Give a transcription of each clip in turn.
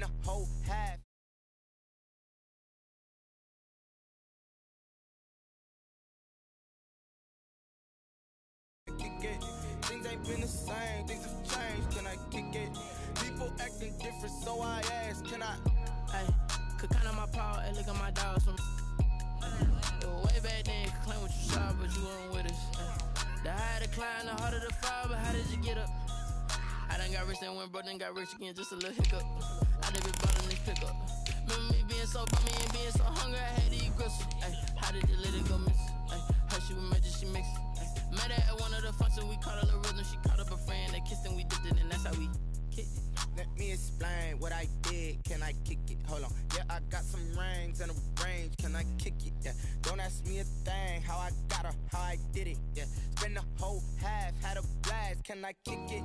Spend the whole half. Kick it. Things ain't been the same, things have changed. Can I kick it? People acting different, so I ask, can I? Hey, could count on my power, hey, look at my dogs from. Way back then, you could claim what you saw, but you weren't with us. The higher the climb, the harder the fall, but how did you get up? I done got rich and went broke, then got rich again, just a little hiccup. I done been ballin' this pickup. Remember me being so bummy and being so hungry, I had to eat gristle. Ay, how did you let it go miss? Ay, how she was magic, she mixed. Met her at one of the functions, we caught a little rhythm. She caught up a friend, they kissed and we dipped it, and that's how we kicked it. Let me explain what I did. Can I kick it? Hold on. Yeah, I got some rings and a range. Can I kick it? Yeah. Don't ask me a thing. How I got her, how I did it. Yeah. Spend the whole half, had a blast. Can I kick it?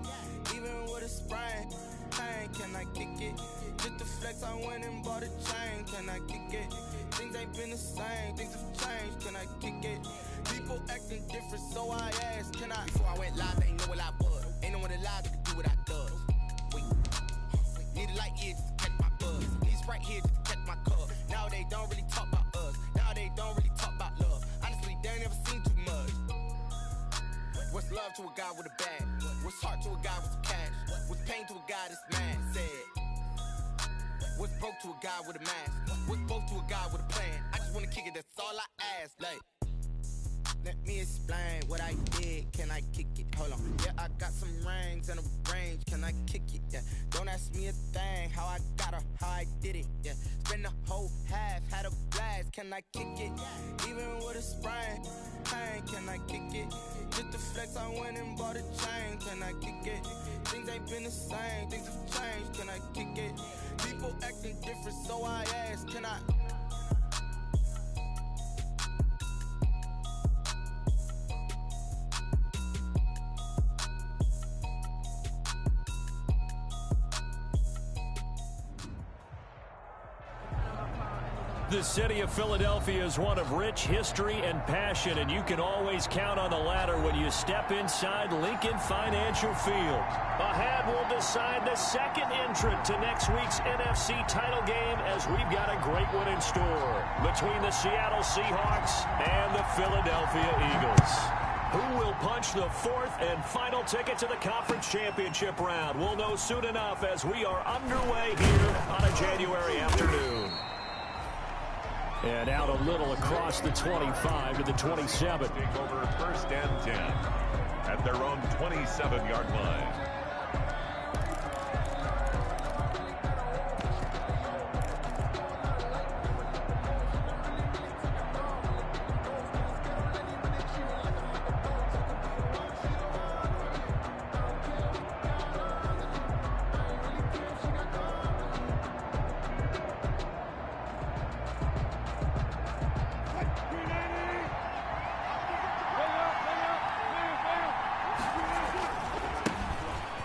Even with a sprain. Pain, can I kick it? Just the flex, I went and bought a chain. Can I kick it? Things ain't been the same. Things have changed. Can I kick it? People acting different, so I asked, can I? Before I went live, they ain't know what I was. Ain't no one alive that could do what I does. Need a light ear just to catch my buzz. Need right here just to catch my cup. Now they don't really talk about us. Now they don't really talk about love. Honestly, they ain't never seen too much. What's love to a guy with a bag? What's heart to a guy with some cash? What's pain to a guy that's mad? Said. What's broke to a guy with a mask? What's both to a guy with a plan? I just wanna kick it, that's all I ask. Like, let me explain what I did. Can I kick it? Hold on. Yeah, I got some rings and a range. Can I kick it? Yeah. Don't ask me a thing. How I got her, how I did it. Yeah. Spend the whole half, had a blast. Can I kick it? Even with a sprain. Pain, can I kick it? Just the flex, I went and bought a chain. Can I kick it? Things ain't been the same. Things have changed. Can I kick it? People acting different, so I ask, can I? The city of Philadelphia is one of rich history and passion, and you can always count on the ladder when you step inside Lincoln Financial Field. A hand will decide the second entrant to next week's NFC title game, as we've got a great one in store between the Seattle Seahawks and the Philadelphia Eagles. Who will punch the fourth and final ticket to the conference championship round? We'll know soon enough as we are underway here on a January afternoon. And out a little across the 25 to the 27. Take over first and 10 at their own 27-yard line.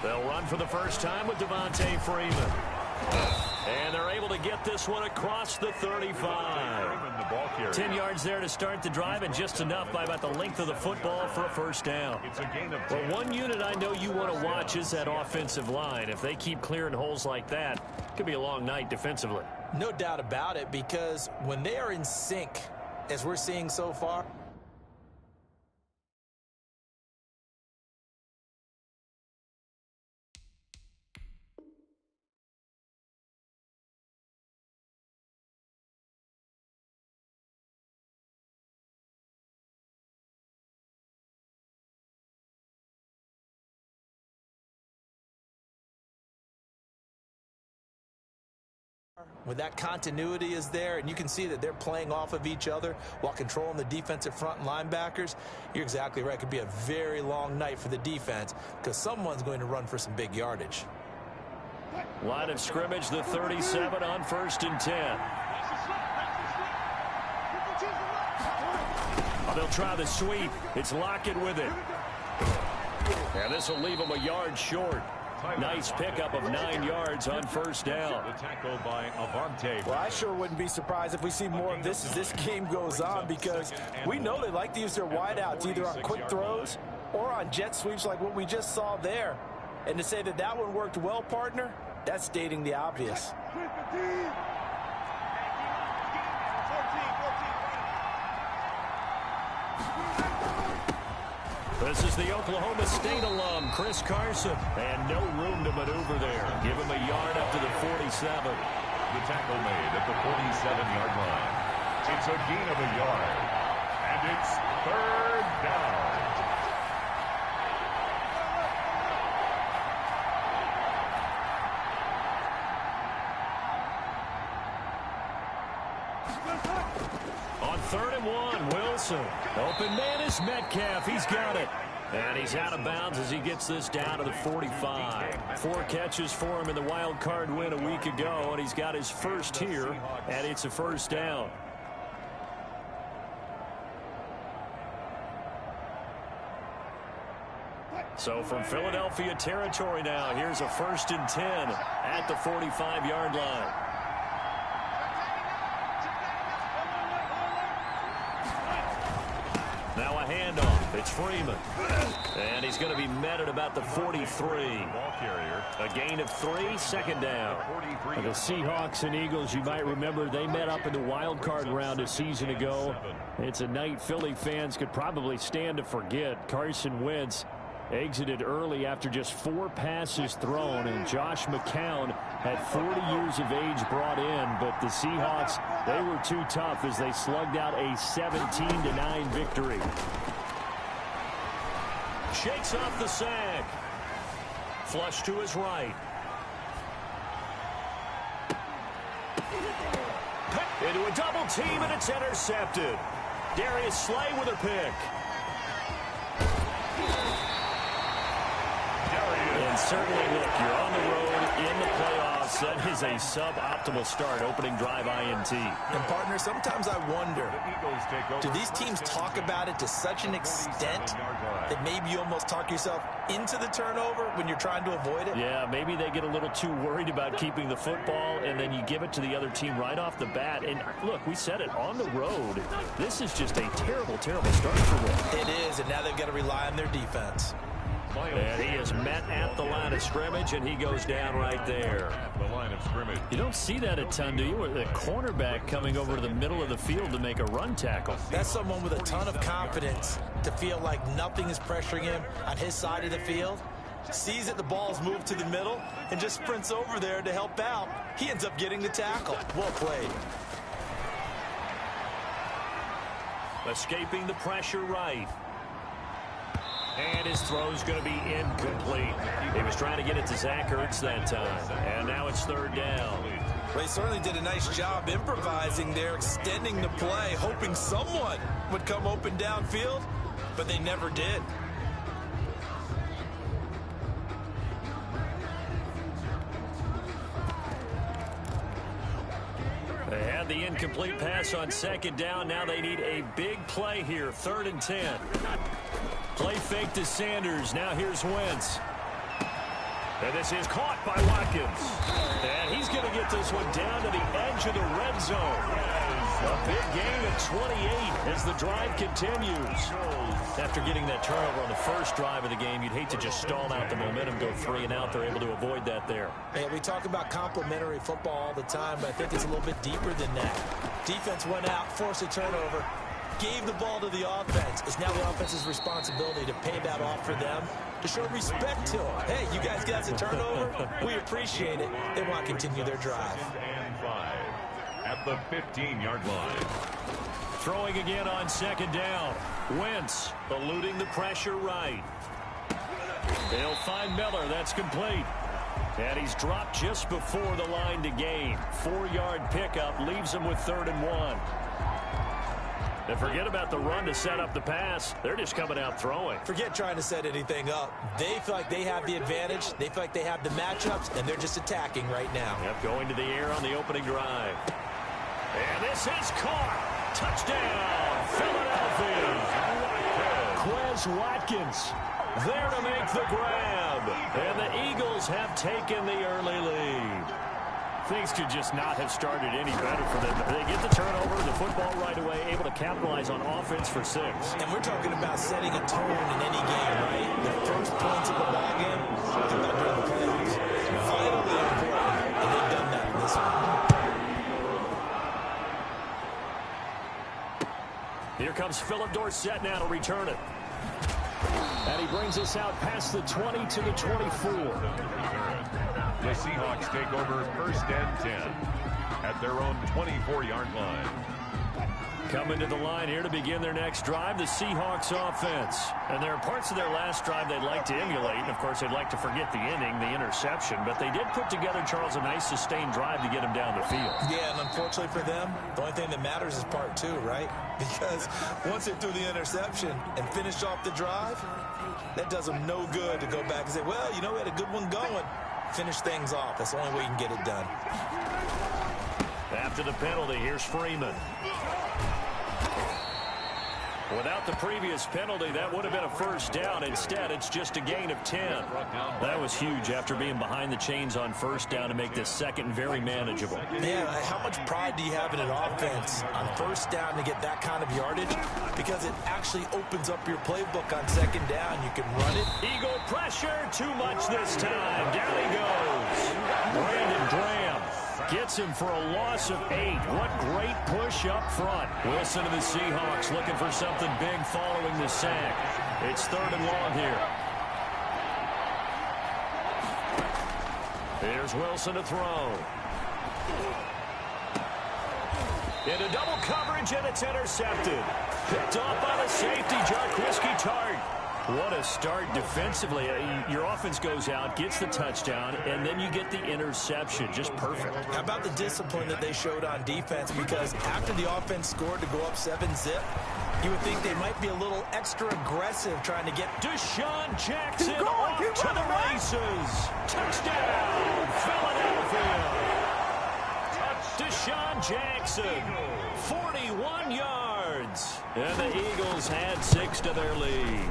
They'll run for the first time with Devontae Freeman. And they're able to get this one across the 35. 10 yards there to start the drive, and just enough by about the length of the football for a first down. It's a gain of 10. Well, one unit I know you want to watch is that offensive line. If they keep clearing holes like that, it could be a long night defensively. No doubt about it, because when they are in sync, as we're seeing so far, when that continuity is there and you can see that they're playing off of each other while controlling the defensive front and linebackers, you're exactly right. It could be a very long night for the defense because someone's going to run for some big yardage. Line of scrimmage, the 37 on 1st and 10. Oh, they'll try the sweep. It's Lockett with it. And this will leave them a yard short. Nice pickup of 9 yards on first down. The tackle by Avante. Well, I sure wouldn't be surprised if we see more of this as this game goes on, because we know they like to use their wideouts either on quick throws or on jet sweeps like what we just saw there. And to say that that one worked well, partner, That's stating the obvious. This is the Oklahoma State alum, Chris Carson, and no room to maneuver there. Give him a yard up to the 47. The tackle made at the 47-yard line. It's a gain of a yard, and it's third down. On 3rd and 1, Wilson. Open man is Metcalf. He's got it. And he's out of bounds as he gets this down to the 45. 4 catches for him in the wild card win a week ago, and he's got his first here, and it's a first down. So from Philadelphia territory now, here's a 1st and 10 at the 45-yard line. Now a handoff. It's Freeman. And he's going to be met at about the 43. Ball carrier. A gain of 3, 2nd down. The Seahawks and Eagles, you might remember, they met up in the wild card round a season ago. It's a night Philly fans could probably stand to forget. Carson Wentz exited early after just 4 passes thrown, and Josh McCown had 40 years of age brought in, but the Seahawks, they were too tough as they slugged out a 17-9 victory. Shakes off the sack. Flush to his right. Into a double team, and it's intercepted. Darius Slay with a pick. And certainly, look, you're on the road in the playoffs. That is a suboptimal start, opening drive INT. And, partner, sometimes I wonder, do these teams talk about it to such an extent that maybe you almost talk yourself into the turnover when you're trying to avoid it? Yeah, maybe they get a little too worried about keeping the football, and then you give it to the other team right off the bat. And, look, we said it, on the road, this is just a terrible, terrible start for them. It is, and now they've got to rely on their defense. And he is met at the line of scrimmage, and he goes down right there. At the line of scrimmage. You don't see that a ton, do you? With a cornerback coming over to the middle of the field to make a run tackle. That's someone with a ton of confidence to feel like nothing is pressuring him on his side of the field. Sees that the ball's moved to the middle and just sprints over there to help out. He ends up getting the tackle. Well played. Escaping the pressure right. And his throw's going to be incomplete. He was trying to get it to Zach Ertz that time. And now it's 3rd down. Well, he certainly did a nice job improvising there, extending the play, hoping someone would come open downfield, but they never did. They had the incomplete pass on 2nd down. Now they need a big play here. 3rd and 10. Play fake to Sanders. Now here's Wentz. And this is caught by Watkins. And he's going to get this one down to the edge of the red zone. A big gain of 28 as the drive continues. After getting that turnover on the first drive of the game, you'd hate to just stall out the momentum, go 3 and out. They're able to avoid that there. Hey, we talk about complementary football all the time, but I think it's a little bit deeper than that. Defense went out, forced a turnover, gave the ball to the offense. It's now the offense's responsibility to pay that off for them, to show respect to them. Hey, you guys got a turnover? We appreciate it. They want to continue their drive. And 5 at the 15-yard line. Throwing again on 2nd down. Wentz eluding the pressure right. They'll find Miller. That's complete. And he's dropped just before the line to gain. 4-yard pickup leaves him with 3rd and 1. And forget about the run to set up the pass. They're just coming out throwing. Forget trying to set anything up. They feel like they have the advantage. They feel like they have the matchups, and they're just attacking right now. Yep, going to the air on the opening drive. And this is caught. Touchdown, Philadelphia. Quez Watkins there to make the grab. And the Eagles have taken the early lead. Things could just not have started any better for them. They get the turnover, the football right away, able to capitalize on offense for 6. And we're talking about setting a tone in any game, right? The first points of the ball game, talking about during the playoffs, vitally important. Here comes Philip Dorsett now to return it. And he brings us out past the 20 to the 24. The Seahawks take over 1st and 10 at their own 24-yard line. Coming to the line here to begin their next drive, the Seahawks offense. And there are parts of their last drive they'd like to emulate. And, of course, they'd like to forget the inning, the interception. But they did put together, Charles, a nice sustained drive to get him down the field. Yeah, and unfortunately for them, the only thing that matters is part 2, right? Because once they threw the interception and finished off the drive, that does them no good to go back and say, well, you know, we had a good one going. Finish things off. That's the only way you can get it done. After the penalty, here's Freeman. Without the previous penalty, that would have been a first down. Instead, it's just a gain of 10. That was huge after being behind the chains on first down to make this second very manageable. Man, how much pride do you have in an offense on first down to get that kind of yardage? Because it actually opens up your playbook on second down. You can run it. Eagle pressure, too much this time. Down he goes. Brandon Graham gets him for a loss of 8. What great push up front. Wilson and the Seahawks looking for something big following the sack. It's 3rd and long here. Here's Wilson to throw. Into double coverage, and it's intercepted. Picked off by the safety, Jarquiski Tart. What a start defensively. Your offense goes out, gets the touchdown, and then you get the interception. Just perfect. How about the discipline that they showed on defense? Because after the offense scored to go up 7-zip, you would think they might be a little extra aggressive trying to get Deshaun Jackson off to the races. Touchdown, Philadelphia. Deshaun Jackson, 41 yards. And the Eagles had 6 to their lead.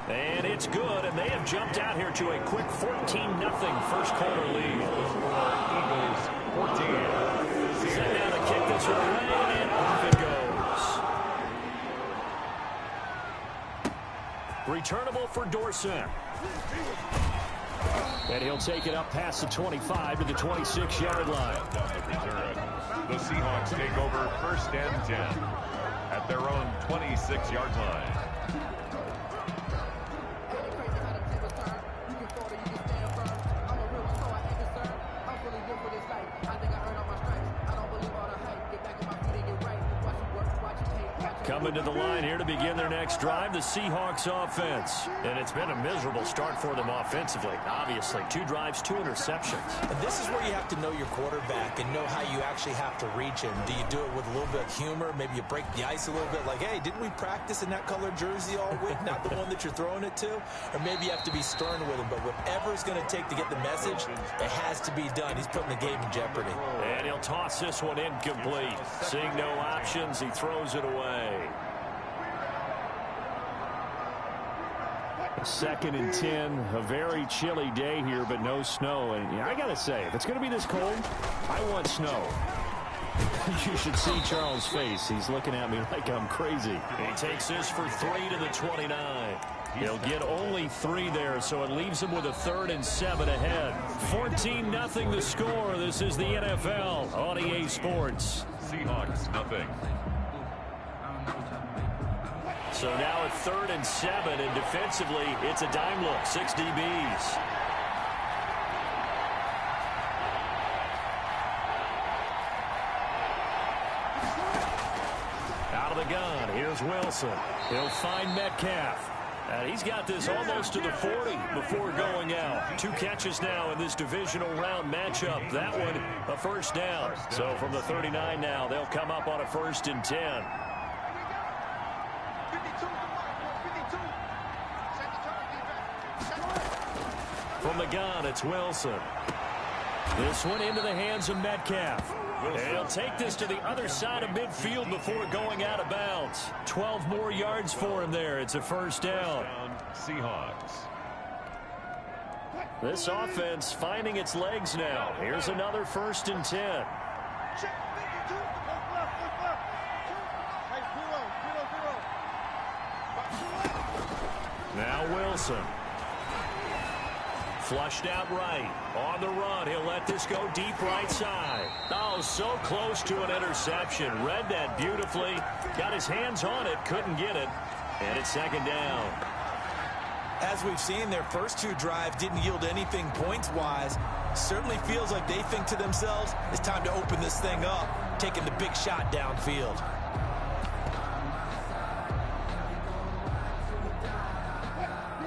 And it's good, and they have jumped out here to a quick 14-0 first quarter lead. Eagles 14. Set down to kick this away, and off it goes. Returnable for Dorsett. And he'll take it up past the 25 to the 26-yard line. The Seahawks take over 1st and 10 at their own 26-yard line. Coming to the line here to begin their next drive, the Seahawks offense. And it's been a miserable start for them offensively. Obviously, 2 drives, 2 interceptions. And this is where you have to know your quarterback and know how you actually have to reach him. Do you do it with a little bit of humor? Maybe you break the ice a little bit like, hey, didn't we practice in that colored jersey all week? Not the one that you're throwing it to? Or maybe you have to be stern with him. But whatever it's going to take to get the message, it has to be done. He's putting the game in jeopardy. And he'll toss this one incomplete. Seeing no options, he throws it away. 2nd and 10, a very chilly day here, but no snow. And I got to say, if it's going to be this cold, I want snow. You should see Charles' face. He's looking at me like I'm crazy. He takes this for 3 to the 29. He'll get only 3 there, so it leaves him with a 3rd and 7 ahead. 14-0 the score. This is the NFL on EA Sports. Seahawks, nothing. So now at 3rd and 7, and defensively, it's a dime look, 6 DBs. Out of the gun, here's Wilson. He'll find Metcalf. And he's got this almost to the 40 before going out. 2 catches now in this divisional round matchup. That one, a first down. So from the 39 now, they'll come up on a 1st and 10. From the gun, it's Wilson. This one into the hands of Metcalf. And he'll take this to the other side of midfield before going out of bounds. 12 more yards for him there. It's a first down. Seahawks. This offense finding its legs now. Here's another 1st and 10. Now Wilson. Flushed out right. On the run, he'll let this go deep right side. Oh, so close to an interception. Read that beautifully. Got his hands on it, couldn't get it. And it's second down. As we've seen, their first two drives didn't yield anything points-wise. Certainly feels like they think to themselves, it's time to open this thing up, taking the big shot downfield.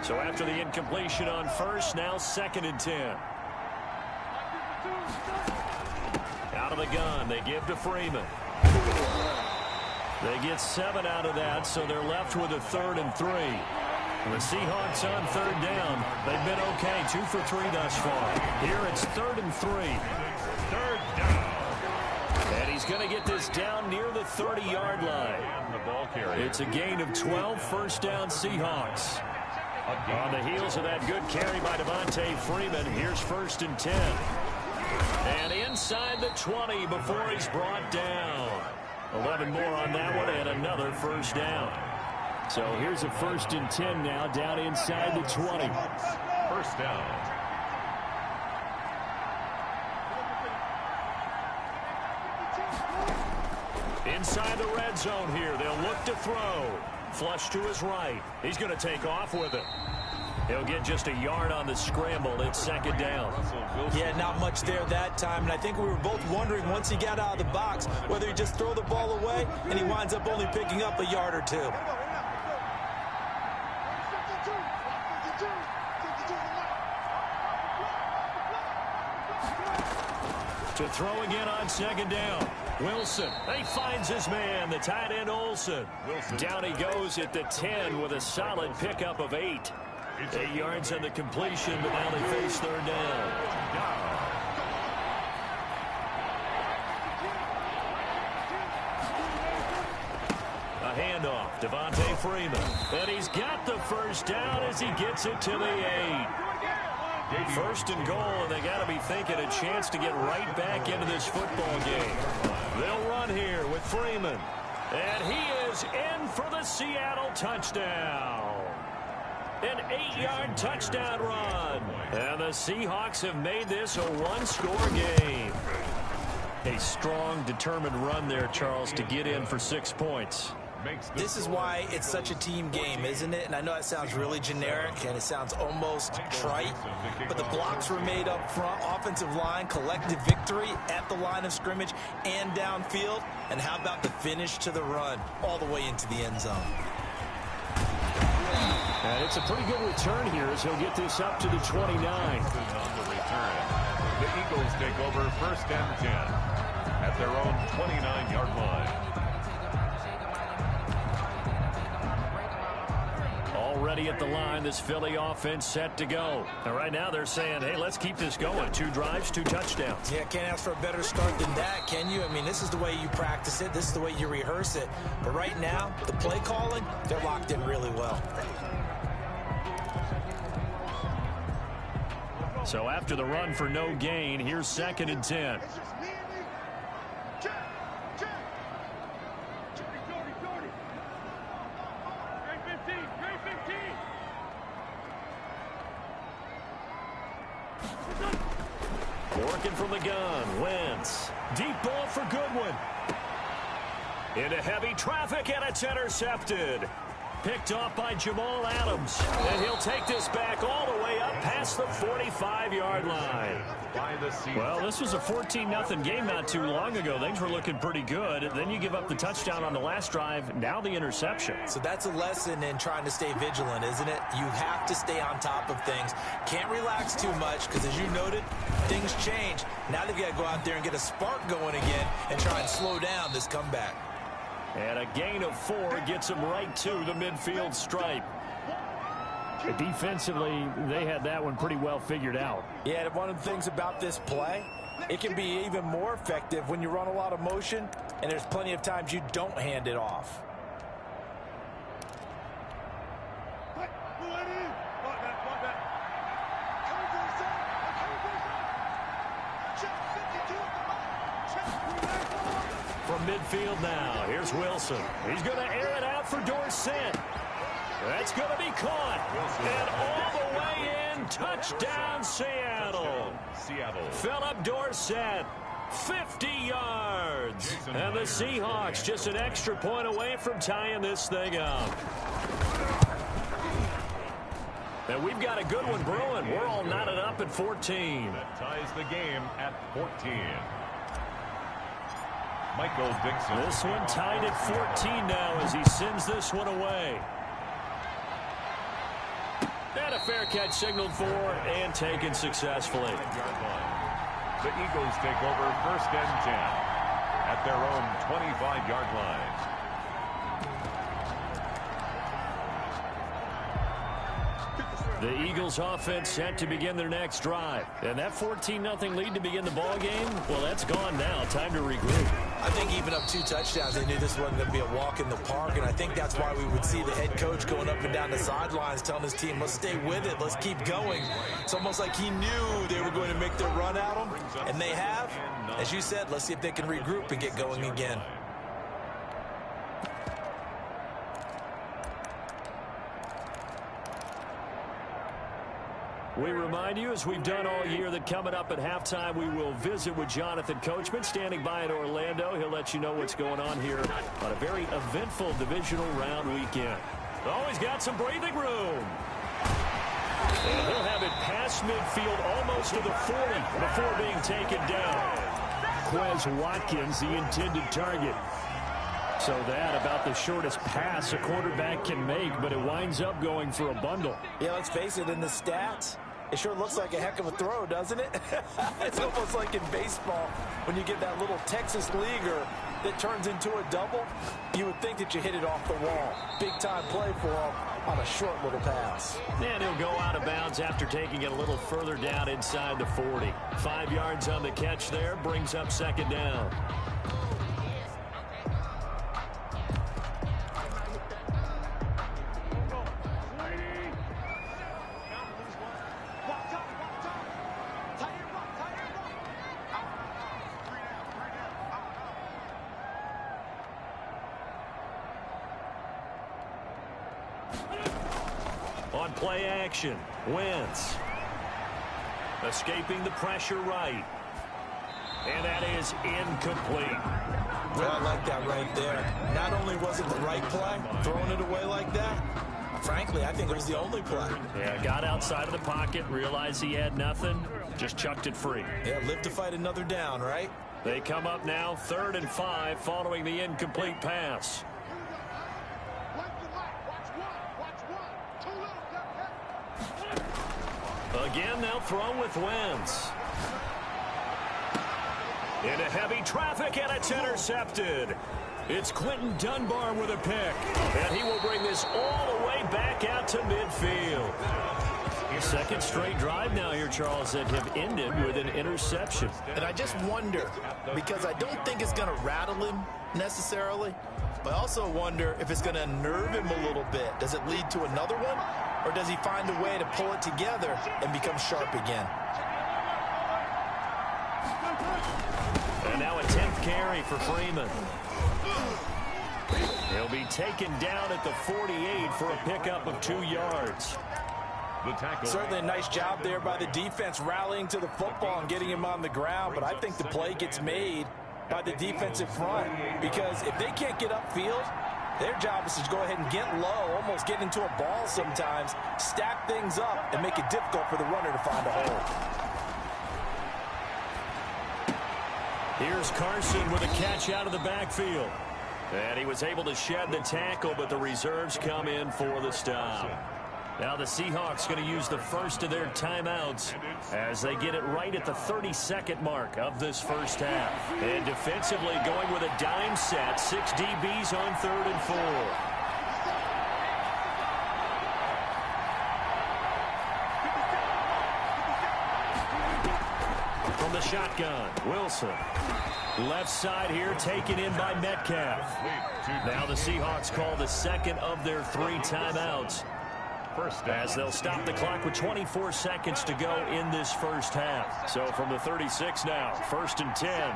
So after the incompletion on first, now 2nd and 10. Out of the gun, they give to Freeman. They get 7 out of that, so they're left with a 3rd and 3. The Seahawks on 3rd down. They've been okay, 2 for 3 thus far. Here it's 3rd and 3. 3rd down. And he's going to get this down near the 30-yard line. And the ball carrier. It's a gain of 12, first down Seahawks. On the heels of that good carry by Devontae Freeman, here's 1st and 10. And inside the 20 before he's brought down. 11 more on that one and another first down. So here's a 1st and 10 now, down inside the 20. 1st down. Inside the red zone here, they'll look to throw. Flush to his right. He's going to take off with it. He'll get just a yard on the scramble. It's 2nd down. Yeah, not much there that time, and I think we were both wondering once he got out of the box whether he'd just throw the ball away, and he winds up only picking up a yard or 2. To throw again on 2nd down. Wilson, he finds his man, the tight end Olsen. Down he goes at the 10 with a solid pickup of 8. 8 yards on the completion, but now they face 3rd down. A handoff, Devontae Freeman. And he's got the first down as he gets it to the 8. 1st and goal, and they got to be thinking a chance to get right back into this football game. They'll run here with Freeman. And he is in for the Seattle touchdown. An 8-yard touchdown run. And the Seahawks have made this a one-score game. A strong, determined run there, Charles, to get in for 6 points. This is why it's such a team game, isn't it? And I know that sounds really generic and it sounds almost trite, but the blocks were made up front, offensive line, collective victory at the line of scrimmage and downfield. And how about the finish to the run all the way into the end zone? And it's a pretty good return here as he'll get this up to the 29. On the return. The Eagles take over 1st and 10 at their own 29-yard line. Already at the line, this Philly offense set to go. And right now they're saying, hey, let's keep this going. 2 drives, 2 touchdowns. Yeah, can't ask for a better start than that, can you? I mean, this is the way you practice it. This is the way you rehearse it. But right now, the play calling, they're locked in really well. So after the run for no gain, here's 2nd and 10. Working from the gun, Wentz. Deep ball for Goodwin. Into heavy traffic, and it's intercepted. Picked off by Jamal Adams. And he'll take this back all the way up past the 45-yard line. Well, this was a 14-0 game not too long ago. Things were looking pretty good. Then you give up the touchdown on the last drive. Now the interception. So that's a lesson in trying to stay vigilant, isn't it? You have to stay on top of things. Can't relax too much because, as you noted, things change. Now they've got to go out there and get a spark going again and try and slow down this comeback. And a gain of 4 gets him right to the midfield stripe. Defensively, they had that one pretty well figured out. Yeah, and one of the things about this play, it can be even more effective when you run a lot of motion, and there's plenty of times you don't hand it off. From midfield now, here's Wilson. He's going to air it out for Dorsett. That's going to be caught. And all the way in. Touchdown, Seattle. Philip Dorsett, 50 yards. And the Seahawks just an extra point away from tying this thing up. And we've got a good one brewing. We're all knotted up at 14. That ties the game at 14. Michael Dixon. This one tied at 14 now as he sends this one away. And a fair catch signaled for and taken successfully. The Eagles take over 1st and 10 at their own 25-yard line. The Eagles offense set to begin their next drive. And that 14-0 lead to begin the ball game, well, that's gone now. Time to regroup. I think even up 2 touchdowns, they knew this wasn't going to be a walk in the park, and I think that's why we would see the head coach going up and down the sidelines telling his team, let's stay with it, let's keep going. It's almost like he knew they were going to make their run at him, and they have. As you said, let's see if they can regroup and get going again. We remind you, as we've done all year, that coming up at halftime, we will visit with Jonathan Coachman, standing by in Orlando. He'll let you know what's going on here on a very eventful divisional round weekend. Oh, he's got some breathing room. And he'll have it past midfield, almost to the 40, before being taken down. Quez Watkins, the intended target. So that about the shortest pass a quarterback can make, but it winds up going for a bundle. Yeah, let's face it, in the stats, it sure looks like a heck of a throw, doesn't it? It's almost like in baseball when you get that little Texas leaguer that turns into a double. You would think that you hit it off the wall. Big-time play for him on a short little pass. And he'll go out of bounds after taking it a little further down inside the 40. 5 yards on the catch there, brings up 2nd down. On play action, Wentz. Escaping the pressure right. And that is incomplete. Well, I like that right there. Not only was it the right play, throwing it away like that, frankly, I think it was the only play. Yeah, got outside of the pocket, realized he had nothing, just chucked it free. Yeah, live to fight another down, right? They come up now 3rd and 5 following the incomplete pass. Again, they'll throw with Wentz. Into heavy traffic, and it's intercepted. It's Quentin Dunbar with a pick. And he will bring this all the way back out to midfield. Second straight drive now here, Charles, that have ended with an interception. And I just wonder, because I don't think it's going to rattle him necessarily, but I also wonder if it's going to unnerve him a little bit. Does it lead to another one? Or does he find a way to pull it together and become sharp again? And now a 10th carry for Freeman. He'll be taken down at the 48 for a pickup of 2 yards. The tackle. Certainly a nice job there by the defense rallying to the football and getting him on the ground, but I think the play gets made by the defensive front, because if they can't get upfield, their job is to go ahead and get low, almost get into a ball sometimes, stack things up, and make it difficult for the runner to find a hole. Here's Carson with a catch out of the backfield. And he was able to shed the tackle, but the reserves come in for the stop. Now the Seahawks going to use the first of their timeouts as they get it right at the 32nd mark of this first half. And defensively going with a dime set, 6 DBs on 3rd and 4. From the shotgun, Wilson. Left side here taken in by Metcalf. Now the Seahawks call the second of their 3 timeouts, as they'll stop the clock with 24 seconds to go in this first half. So from the 36 now, 1st and 10.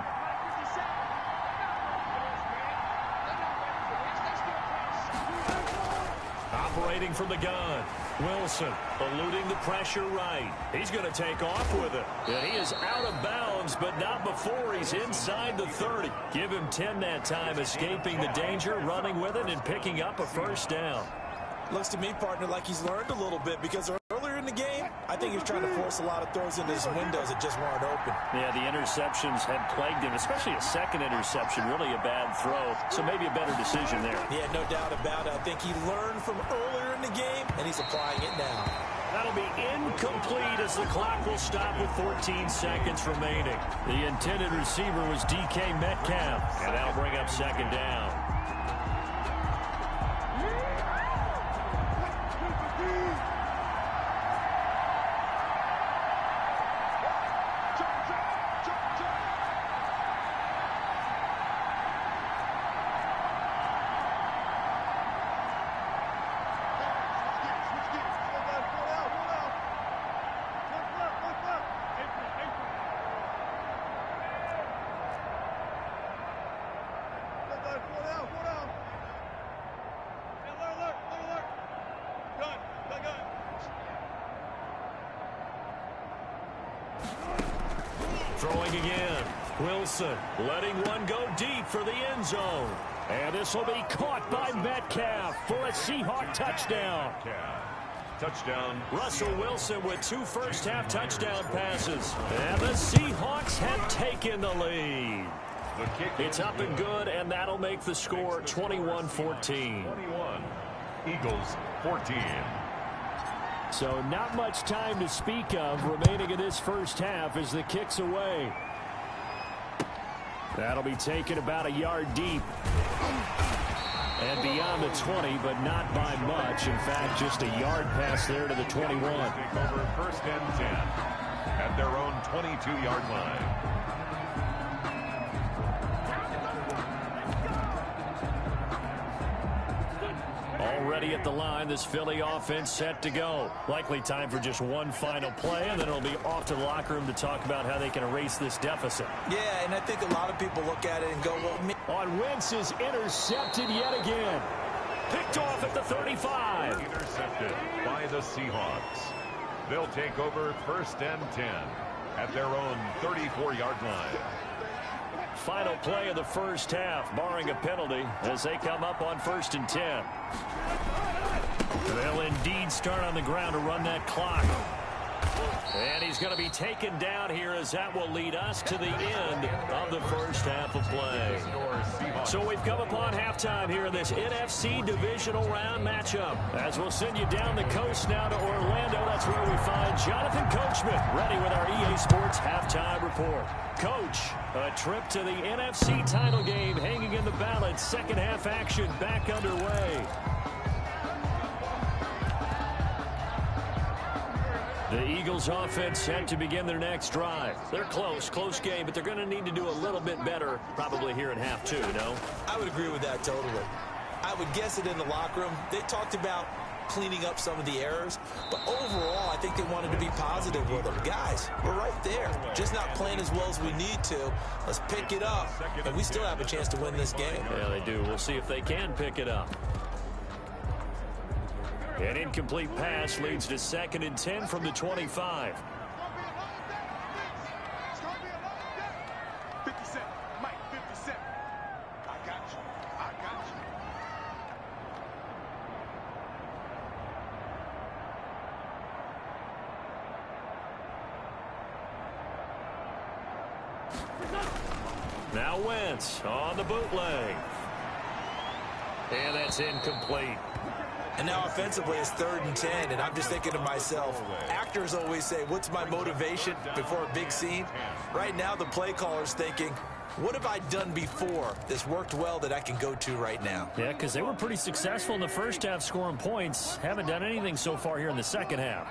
operating from the gun. Wilson eluding the pressure right. He's going to take off with it. And he is out of bounds, but not before he's inside the 30. Give him 10 that time, escaping the danger, running with it, and picking up a first down. Looks to me, partner, like he's learned a little bit, because earlier in the game, I think he was trying to force a lot of throws into his windows that just weren't open. Yeah, the interceptions had plagued him, especially a second interception, really a bad throw. So maybe a better decision there. Yeah, no doubt about it. I think he learned from earlier in the game, and he's applying it now. That'll be incomplete as the clock will stop with 14 seconds remaining. The intended receiver was DK Metcalf, and that'll bring up second down. Throwing again. Wilson letting one go deep for the end zone. And this will be caught by Metcalf for a Seahawk touchdown. Touchdown. Russell Wilson with 2 first-half touchdown passes. And the Seahawks have taken the lead. It's up and good, and that'll make the score 21-14. 21. Eagles 14. So not much time to speak of remaining in this first half as the kick's away. That'll be taken about a yard deep. And beyond the 20, but not by much. In fact, just a yard pass there to the 21. Take over first and 10 at their own 22-yard line. Already at the line, this Philly offense set to go. Likely time for just one final play, and then it'll be off to the locker room to talk about how they can erase this deficit. Yeah, and I think a lot of people look at it and go, well, on Wentz is intercepted yet again. Picked off at the 35. Intercepted by the Seahawks. They'll take over first and 10 at their own 34-yard line. Final play of the first half, barring a penalty, as they come up on first and 10. They'll indeed start on the ground to run that clock. And he's going to be taken down here, as that will lead us to the end of the first half of play. So we've come upon halftime here in this NFC divisional round matchup. As we'll send you down the coast now to Orlando, that's where we find Jonathan Coachman, ready with our EA Sports halftime report. Coach, a trip to the NFC title game hanging in the balance. Second half action back underway. The Eagles offense set to begin their next drive. They're close game, but they're going to need to do a little bit better probably here in half 2, no? I would agree with that totally. I would guess it in the locker room. They talked about cleaning up some of the errors, but overall, I think they wanted to be positive with them. Guys, we're right there. Just not playing as well as we need to. Let's pick it up, and we still have a chance to win this game. Yeah, they do. We'll see if they can pick it up. An incomplete pass leads to second and 10 from the 25. Now Wentz on the bootleg. And that's incomplete. And now offensively it's 3rd and 10, and I'm just thinking to myself, actors always say, what's my motivation before a big scene? Right now the play caller's thinking, what have I done before that's worked well that I can go to right now? Yeah, because they were pretty successful in the first half scoring points. Haven't done anything so far here in the second half.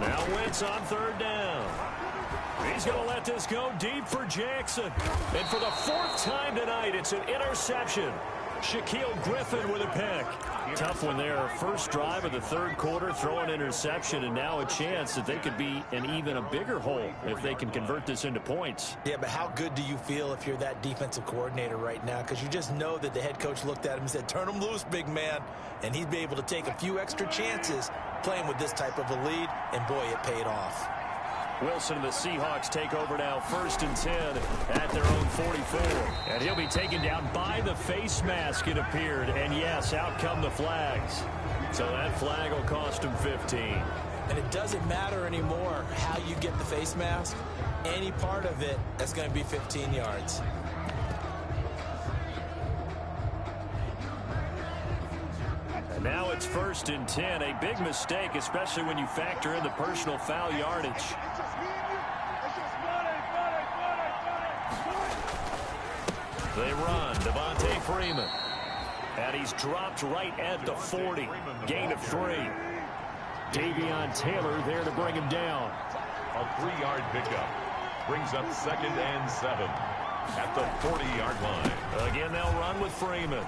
Now Wentz on 3rd down. He's going to let this go deep for Jackson. And for the 4th time tonight, it's an interception. Shaquille Griffin with a pick. Tough one there. First drive of the third quarter, throw an interception, and now a chance that they could be in even a bigger hole if they can convert this into points. Yeah, but how good do you feel if you're that defensive coordinator right now? Because you just know that the head coach looked at him and said, turn him loose, big man. And he'd be able to take a few extra chances playing with this type of a lead, and boy, it paid off. Wilson and the Seahawks take over now, 1st and 10 at their own 44. And he'll be taken down by the face mask, it appeared. And yes, out come the flags. So that flag will cost him 15. And it doesn't matter anymore how you get the face mask. Any part of it, that's going to be 15 yards. And now it's 1st and 10. A big mistake, especially when you factor in the personal foul yardage. They run. Devontae Freeman. And he's dropped right at the 40. Gain of 3. Davion Taylor there to bring him down. A 3-yard pickup. Brings up 2nd and 7 at the 40-yard line. Again, they'll run with Freeman.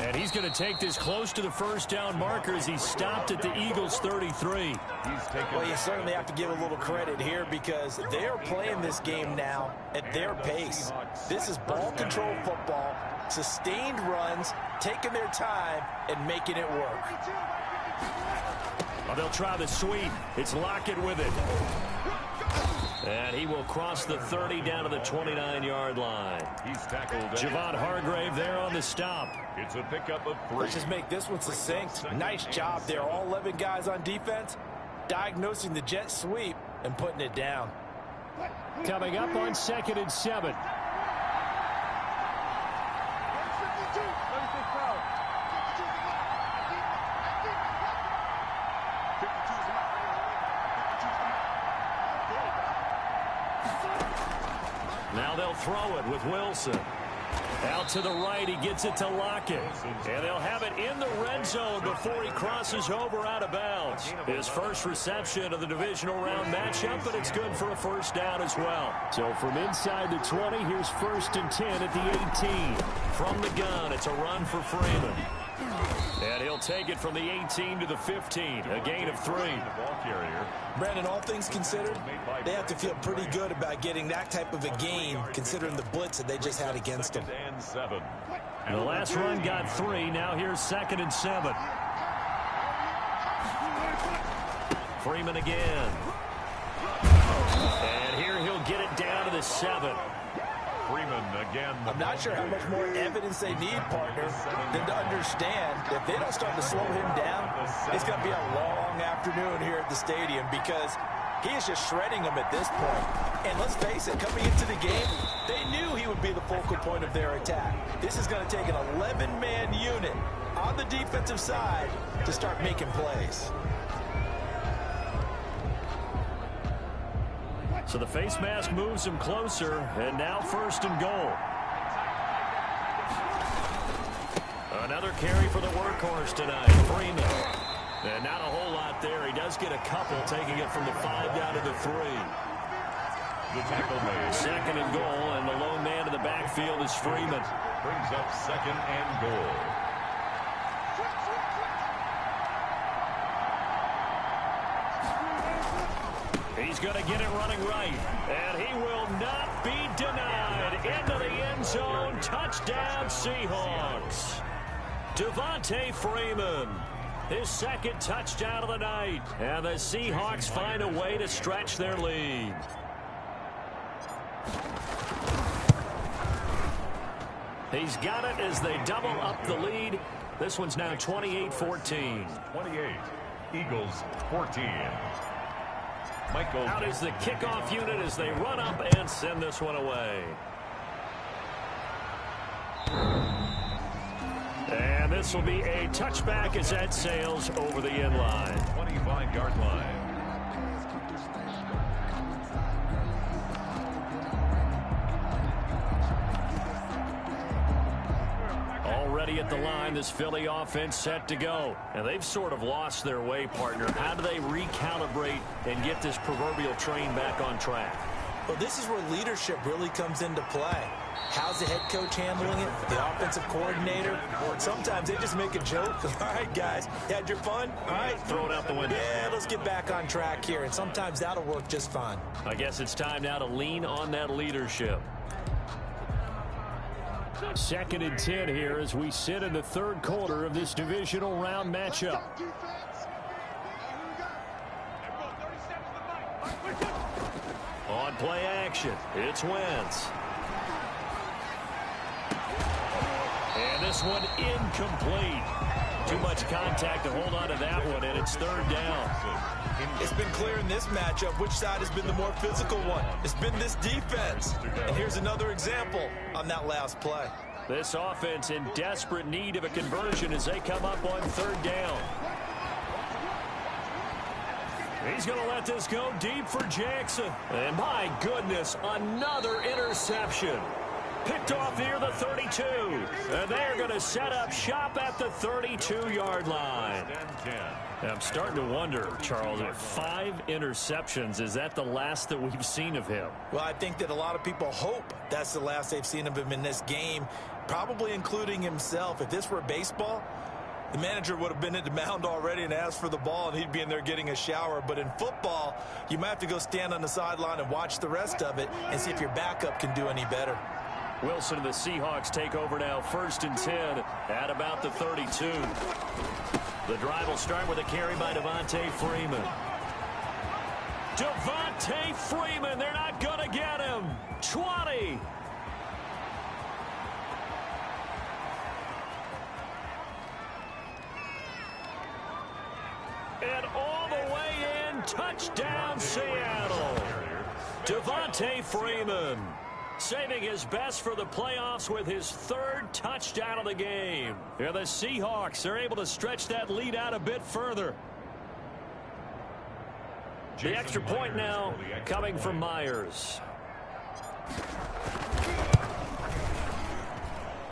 And he's going to take this close to the first down marker as he stopped at the Eagles' 33. Well, you certainly have to give a little credit here because they are playing this game now at their pace. This is ball control football, sustained runs, taking their time, and making it work. Well, they'll try the sweep. It's Lockett with it. And he will cross the 30 down to the 29-yard line. He's tackled. Javon Hargrave there on the stop. It's a pickup of 3. Let's just make this one succinct. Nice job there. All 11 guys on defense, diagnosing the jet sweep and putting it down. Coming up on 2nd and 7. Now they'll throw it with Wilson. Out to the right, he gets it to Lockett. And they'll have it in the red zone before he crosses over out of bounds. His first reception of the divisional round matchup, but it's good for a first down as well. So from inside the 20, here's 1st and 10 at the 18. From the gun, it's a run for Freeman. And he'll take it from the 18 to the 15, a gain of 3. Brandon, all things considered, they have to feel pretty good about getting that type of a gain, considering the blitz that they just had against them. The last run got 3. Now here's 2nd and 7. Freeman again. And here he'll get it down to the 7. Freeman again. I'm not sure how much more evidence they need, partner, than to understand if they don't start to slow him down, it's going to be a long afternoon here at the stadium because he is just shredding them at this point. And let's face it, coming into the game, they knew he would be the focal point of their attack. This is going to take an 11-man unit on the defensive side to start making plays. So the face mask moves him closer, and now 1st and goal. Another carry for the workhorse tonight, Freeman. And not a whole lot there. He does get a couple, taking it from the 5 down to the 3. The tackle made. 2nd and goal, and the lone man in the backfield is Freeman. Brings up 2nd and goal. He's going to get it running right, and he will not be denied. Into the end zone, touchdown Seahawks. Devontae Freeman, his 2nd touchdown of the night, and the Seahawks find a way to stretch their lead. He's got it as they double up the lead. This one's now 28-14. 28, Eagles 14. Michael out is the kickoff unit as they run up and send this one away. And this will be a touchback as that sails over the end line. 25-yard line. Already at the line, this Philly offense set to go. And they've sort of lost their way, partner. How do they recalibrate and get this proverbial train back on track? Well, this is where leadership really comes into play. How's the head coach handling it? The offensive coordinator? Sometimes they just make a joke. All right, guys, you had your fun? All right. Throw it out the window. Yeah, let's get back on track here, and sometimes that'll work just fine. I guess it's time now to lean on that leadership. 2nd and 10 here as we sit in the third quarter of this divisional round matchup. On play action, it's Wentz. And this one incomplete. Too much contact to hold on to that one, and it's 3rd down. It's been clear in this matchup which side has been the more physical one. It's been this defense. And here's another example on that last play. This offense in desperate need of a conversion as they come up on 3rd down. He's going to let this go deep for Jackson. And my goodness, another interception. Picked off near the 32. And they're going to set up shop at the 32-yard line. I'm starting to wonder, Charles, if 5 interceptions, is that the last that we've seen of him? Well, I think that a lot of people hope that's the last they've seen of him in this game, probably including himself. If this were baseball, the manager would have been at the mound already and asked for the ball, and he'd be in there getting a shower. But in football, you might have to go stand on the sideline and watch the rest of it and see if your backup can do any better. Wilson and the Seahawks take over now, 1st and 10 at about the 32. The drive will start with a carry by Devontae Freeman. Devontae Freeman, they're not going to get him. 20. And all the way in, touchdown Seattle. Devontae Freeman saving his best for the playoffs with his 3rd touchdown of the game. Yeah, the Seahawks are able to stretch that lead out a bit further. The extra point now coming from Myers.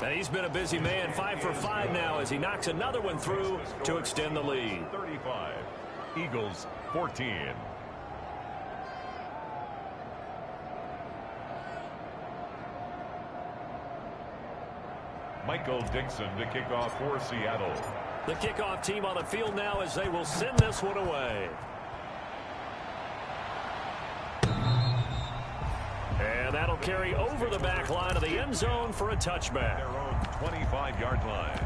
And he's been a busy man, 5 for 5 now as he knocks another one through to extend the lead. 35, Eagles 14. Michael Dixon to kick off for Seattle. The kickoff team on the field now as they will send this one away. And that'll carry over the back line of the end zone for a touchback. Their own 25-yard line.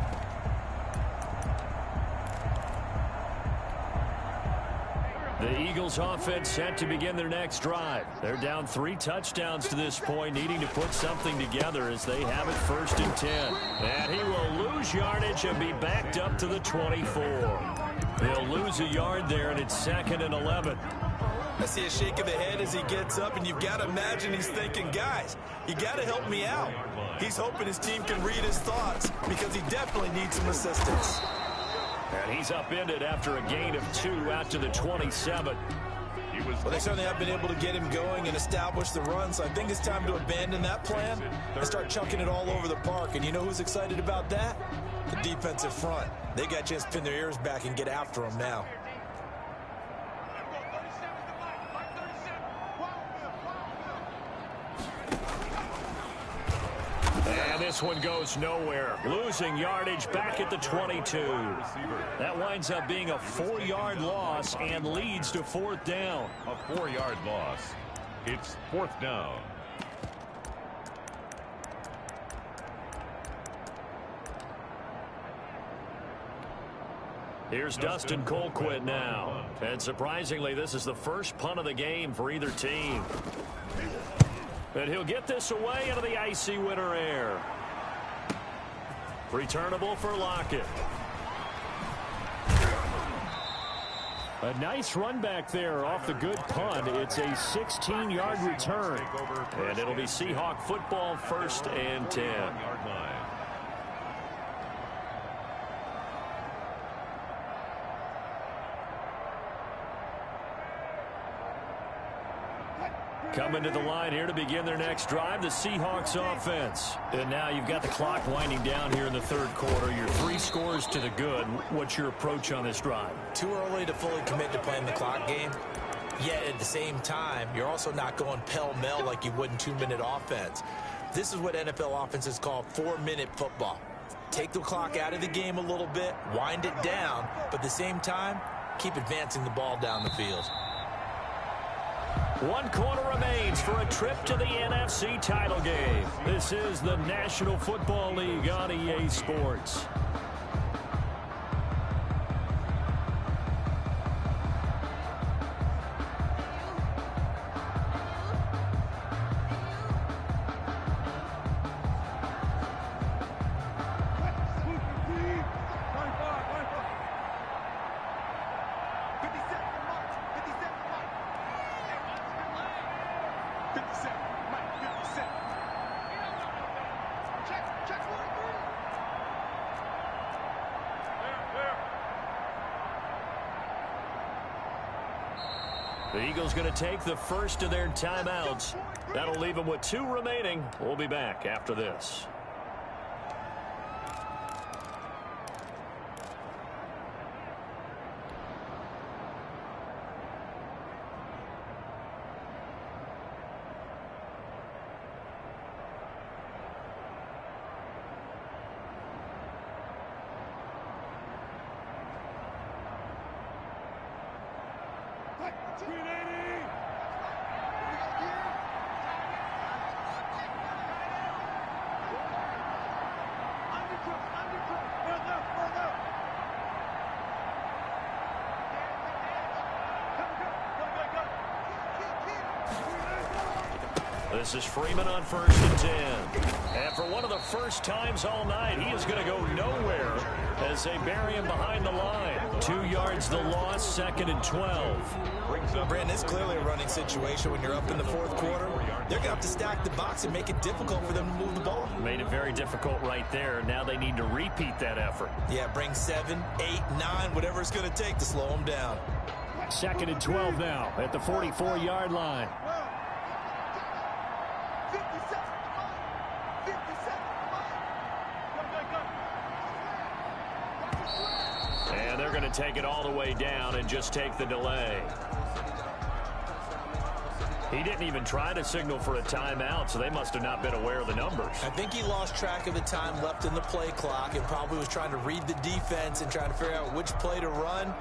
The Eagles offense set to begin their next drive. They're down 3 touchdowns to this point, needing to put something together as they have it 1st and 10. And he will lose yardage and be backed up to the 24. They'll lose a yard there, and it's 2nd and 11. I see a shake of the head as he gets up, and you've got to imagine he's thinking, guys, you got to help me out. He's hoping his team can read his thoughts because he definitely needs some assistance. And he's upended after a gain of 2 out to the 27. Well, they certainly have been able to get him going and establish the run, so I think it's time to abandon that plan and start chunking it all over the park. And you know who's excited about that? The defensive front. They got a chance to pin their ears back and get after him now. And this one goes nowhere. Losing yardage back at the 22. That winds up being a 4-yard loss and leads to 4th down. A 4-yard loss. It's 4th down. Here's Dustin Colquitt now. And surprisingly, this is the first punt of the game for either team. And he'll get this away into the icy winter air. Returnable for Lockett. A nice run back there off the good punt. It's a 16-yard return. And it'll be Seahawk football, 1st and 10. Coming to the line here to begin their next drive, the Seahawks offense. And now you've got the clock winding down here in the 3rd quarter. You're 3 scores to the good. What's your approach on this drive? Too early to fully commit to playing the clock game. Yet at the same time, you're also not going pell-mell like you would in 2-minute offense. This is what NFL offenses call 4-minute football. Take the clock out of the game a little bit, wind it down, but at the same time, keep advancing the ball down the field. 1 quarter remains for a trip to the NFC title game. This is the National Football League on EA Sports. The Eagles going to take the first of their timeouts. That'll leave them with 2 remaining. We'll be back after this. This is Freeman on 1st and 10. And for one of the first times all night, he is going to go nowhere as they bury him behind the line. 2 yards the loss, 2nd and 12. Brandon, it's clearly a running situation when you're up in the 4th quarter. They're going to have to stack the box and make it difficult for them to move the ball. Made it very difficult right there. Now they need to repeat that effort. Yeah, bring 7, 8, 9, whatever it's going to take to slow them down. 2nd and 12 now at the 44-yard line. And they're going to take it all the way down and just take the delay. He didn't even try to signal for a timeout, so they must have not been aware of the numbers. I think he lost track of the time left in the play clock and probably was trying to read the defense and trying to figure out which play to run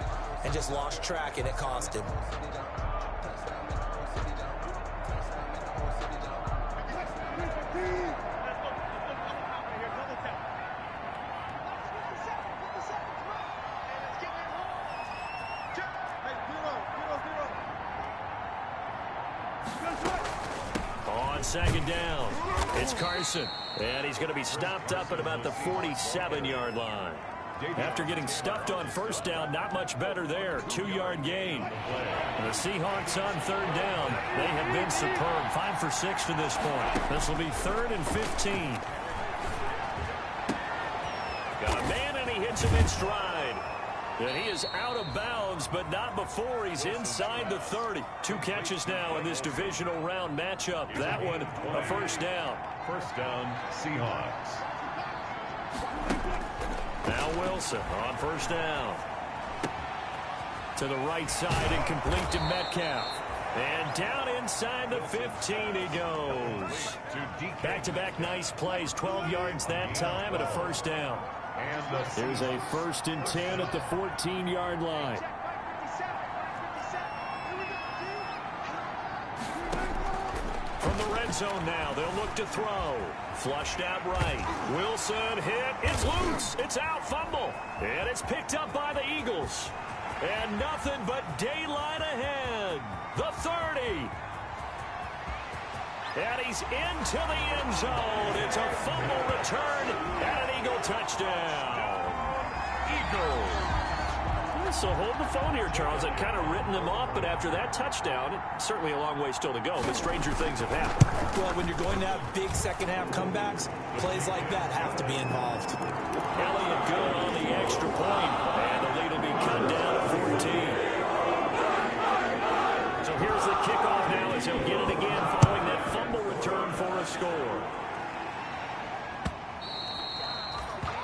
and just lost track, and it cost him. On 2nd down, it's Carson, and he's going to be stopped up at about the 47-yard line. After getting stuffed on 1st down, not much better there. 2-yard gain. The Seahawks on 3rd down. They have been superb. 5 for 6 to this point. This will be 3rd and 15. Got a man, and he hits him in stride. And he is out of bounds, but not before he's inside the 30. 2 catches now in this divisional round matchup. That one, a 1st down. 1st down, Seahawks. Now Wilson on 1st down. To the right side and complete to Metcalf. And down inside the 15 he goes. Back-to-back nice plays. 12 yards that time and a 1st down. Here's a 1st and 10 at the 14-yard line. From the red zone now, they'll look to throw. Flushed out right. Wilson hit. It's loose. It's out. Fumble. And it's picked up by the Eagles. And nothing but daylight ahead. The 30. And he's into the end zone. It's a fumble return and an Eagle touchdown. Eagles. So hold the phone here, Charles. I've kind of written them off, but after that touchdown, it's certainly a long way still to go, but stranger things have happened. Well, when you're going to have big second-half comebacks, plays like that have to be involved. Elliott good on the extra point, and the lead will be cut down to 14. So here's the kickoff now as he'll get it again following that fumble return for a score.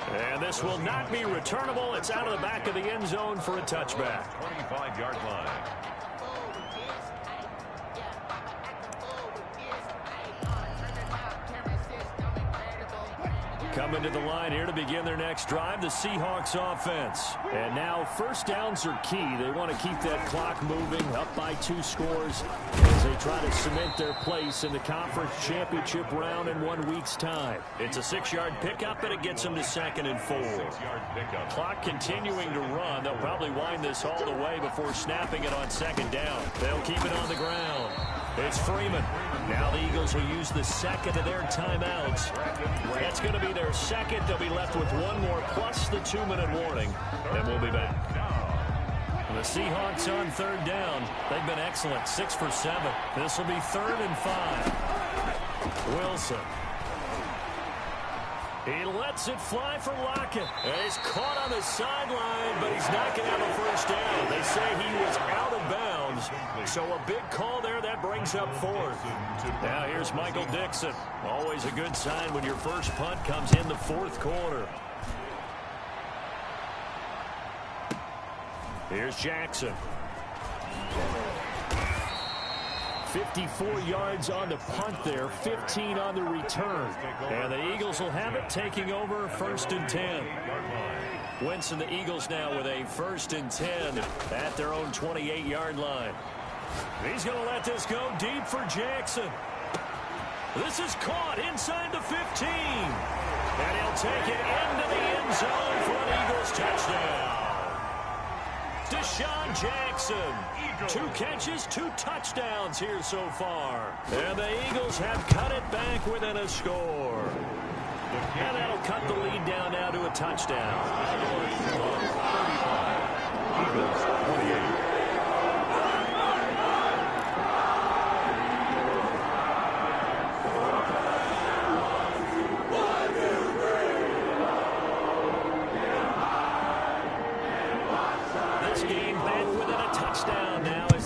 And this will not be returnable. It's out of the back of the end zone for a touchback. 25-yard line. Coming to the line here to begin their next drive, the Seahawks offense. And now first downs are key. They want to keep that clock moving, up by 2 scores as they try to cement their place in the conference championship round in 1 week's time. It's a 6-yard pickup, and it gets them to 2nd and 4. Clock continuing to run. They'll probably wind this all the way before snapping it on 2nd down. They'll keep it on the ground. It's Freeman. Now the Eagles will use the 2nd of their timeouts. That's going to be their 2nd. They'll be left with 1 more plus the 2-minute warning. And we'll be back. The Seahawks on 3rd down. They've been excellent, 6 for 7. This will be 3rd and 5. Wilson. He lets it fly for Lockett. And he's caught on the sideline, but he's not going to have a first down. They say he was out of bounds. So a big call there. That brings up 4th. Now here's Michael Dixon. Always a good sign when your first punt comes in the 4th quarter. Here's Jackson. 54 yards on the punt there, 15 on the return. And the Eagles will have it, taking over 1st and 10. Wentz and the Eagles now with a 1st and 10 at their own 28-yard line. He's going to let this go deep for Jackson. This is caught inside the 15. And he'll take it into the end zone for an Eagles touchdown. Deshaun Jackson, 2 catches, 2 touchdowns here so far. And the Eagles have cut it back within a score. And that'll cut the lead down now to a touchdown. Eagles 28.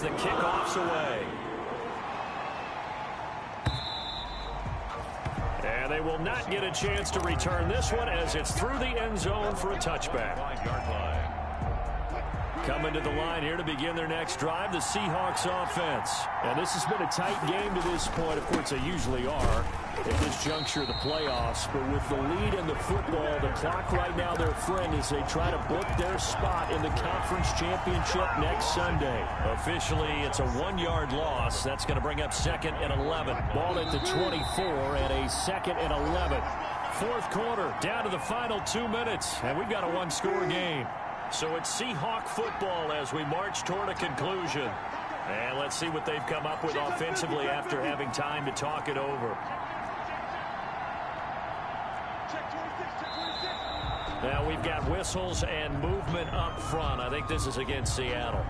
The kickoff's away. And they will not get a chance to return this one as it's through the end zone for a touchback. 5-yard line. Coming to the line here to begin their next drive, the Seahawks offense. And this has been a tight game to this point. Of course, they usually are at this juncture of the playoffs. But with the lead in the football, the clock right now their friend as they try to book their spot in the conference championship next Sunday. Officially, it's a 1-yard loss. That's going to bring up 2nd and 11. Ball at the 24 and a 2nd and 11. 4th quarter, down to the final 2 minutes. And we've got a 1-score game. So it's Seahawk football as we march toward a conclusion. And let's see what they've come up with offensively after having time to talk it over. Now we've got whistles and movement up front. I think this is against Seattle.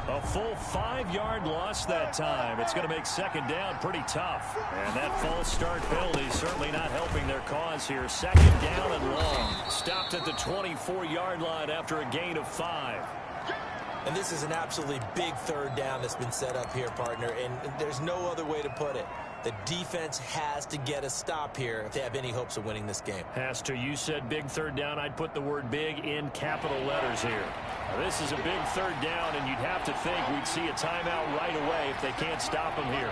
A full 5-yard loss that time. It's going to make 2nd down pretty tough. And that false start penalty is certainly not helping their cause here. 2nd down and long. Stopped at the 24-yard line after a gain of 5. And this is an absolutely big 3rd down that's been set up here, partner. And there's no other way to put it. The defense has to get a stop here if they have any hopes of winning this game. Has to. You said big 3rd down. I'd put the word big in capital letters here. Now, this is a big 3rd down, and you'd have to think we'd see a timeout right away if they can't stop them here.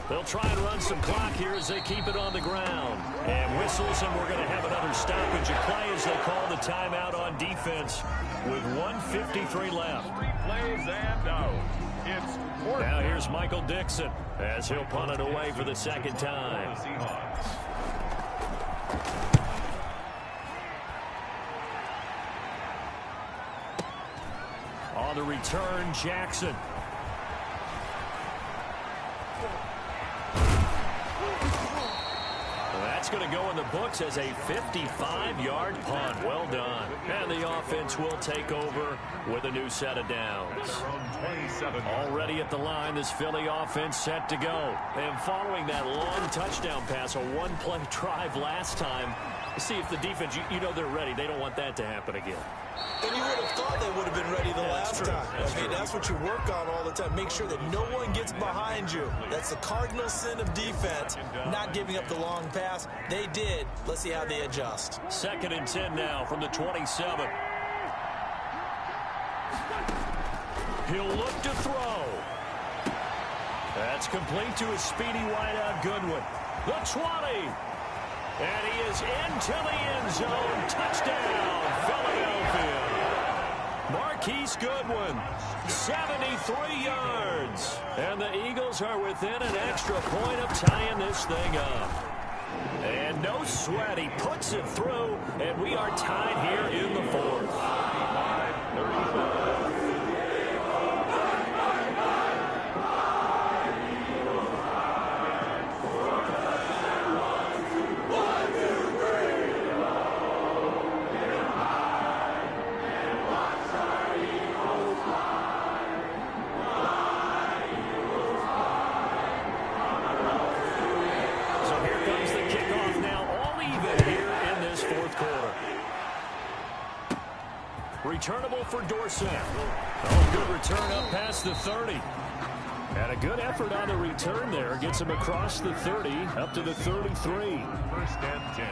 They'll try and run some clock here as they keep it on the ground. And whistles, and we're going to have another stoppage of play as they call the timeout on defense with 1:53 left. 3 plays and out. It's fourth. Now here's Michael Dixon as he'll punt it away for the 2nd time. On the return, Jackson. That's going to go in the books as a 55-yard punt. Well done. And the offense will take over with a new set of downs. Already at the line, this Philly offense set to go. And following that long touchdown pass, a 1-play drive last time, See if the defense, you know they're ready. They don't want that to happen again. And you would have thought they would have been ready the last time. That's what you work on all the time. Make sure that no one gets behind you. That's the cardinal sin of defense, not giving up the long pass. They did. Let's see how they adjust. 2nd and 10 now from the 27. He'll look to throw. That's complete to his speedy wideout Goodwin. The 20. And he is into the end zone. Touchdown, Philadelphia. Marquise Goodwin, 73 yards. And the Eagles are within an extra point of tying this thing up. And no sweat. He puts it through, and we are tied here in the 4th. 35. Returnable for Dorsett. Oh, good return up past the 30. And a good effort on the return there. Gets him across the 30, up to the 33. 1st and 10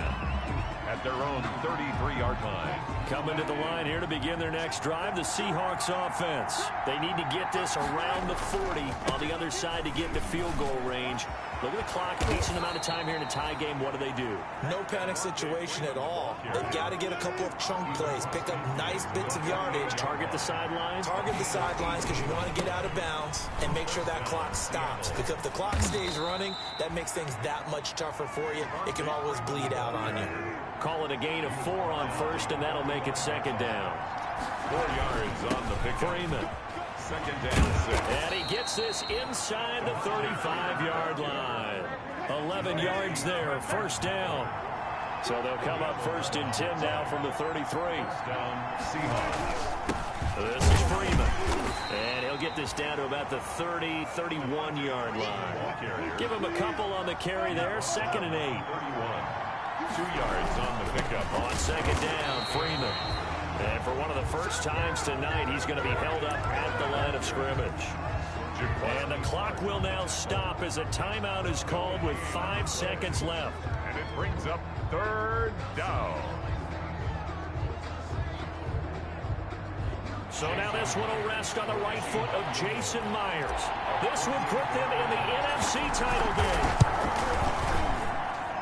at their own 33-yard line. Coming to the line here to begin their next drive, the Seahawks offense. They need to get this around the 40 on the other side to get into field goal range. Look at the clock, a decent amount of time here in a tie game. What do? No panic situation at all. They've got to get a couple of chunk plays, pick up nice bits of yardage. Target the sidelines? Target the sidelines because you want to get out of bounds and make sure that clock stops. Because if the clock stays running, that makes things that much tougher for you. It can always bleed out on you. Call it a gain of 4 on 1st, and that'll make it 2nd down. 4 yards on the pick. Freeman. 2nd and 6. And he gets this inside the 35-yard line. 11 yards there, 1st down. So they'll come up 1st and 10 now from the 33. Down, Seahawks. This is Freeman. And he'll get this down to about the 30, 31-yard line. Give him a couple on the carry there, 2nd and 8. 31. 2 yards on the pickup. On 2nd down, Freeman. And for one of the first times tonight, he's going to be held up at the line of scrimmage. And the clock will now stop as a timeout is called with 5 seconds left. And it brings up 3rd down. So now this one will rest on the right foot of Jason Myers. This would put them in the NFC title game.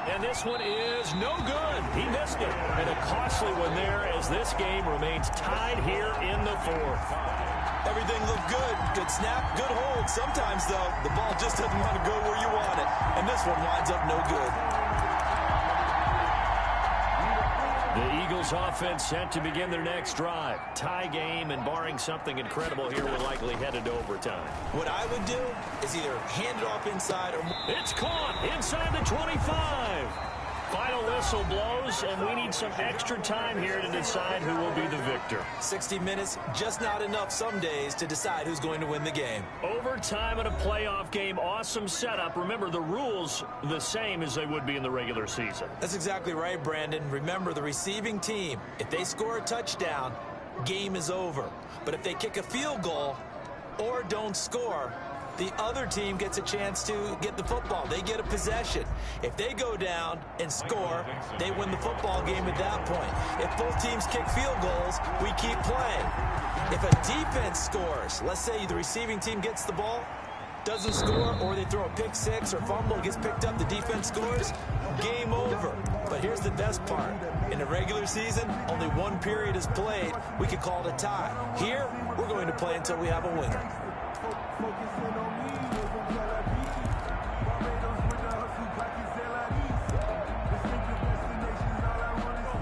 And this one is no good. He missed it. And a costly one there as this game remains tied here in the 4th. Everything looked good. Good snap, good hold. Sometimes, though, the ball just doesn't want to go where you want it. And this one winds up no good. The Eagles offense set to begin their next drive. Tie game, and barring something incredible here, we're likely headed to overtime. What I would do is either hand it off inside or... It's caught inside the 25. Final whistle blows, and we need some extra time here to decide who will be the victor. 60 minutes, just not enough some days to decide who's going to win the game. Overtime in a playoff game, awesome setup. Remember, the rules the same as they would be in the regular season. That's exactly right, Brandon. Remember, the receiving team, if they score a touchdown, game is over. But if they kick a field goal or don't score, the other team gets a chance to get the football. They get a possession. If they go down and score, they win the football game at that point. If both teams kick field goals, we keep playing. If a defense scores, let's say the receiving team gets the ball, doesn't score, or they throw a pick six or fumble, gets picked up, the defense scores, game over. But here's the best part. In a regular season, only one period is played. We could call it a tie. Here, we're going to play until we have a winner.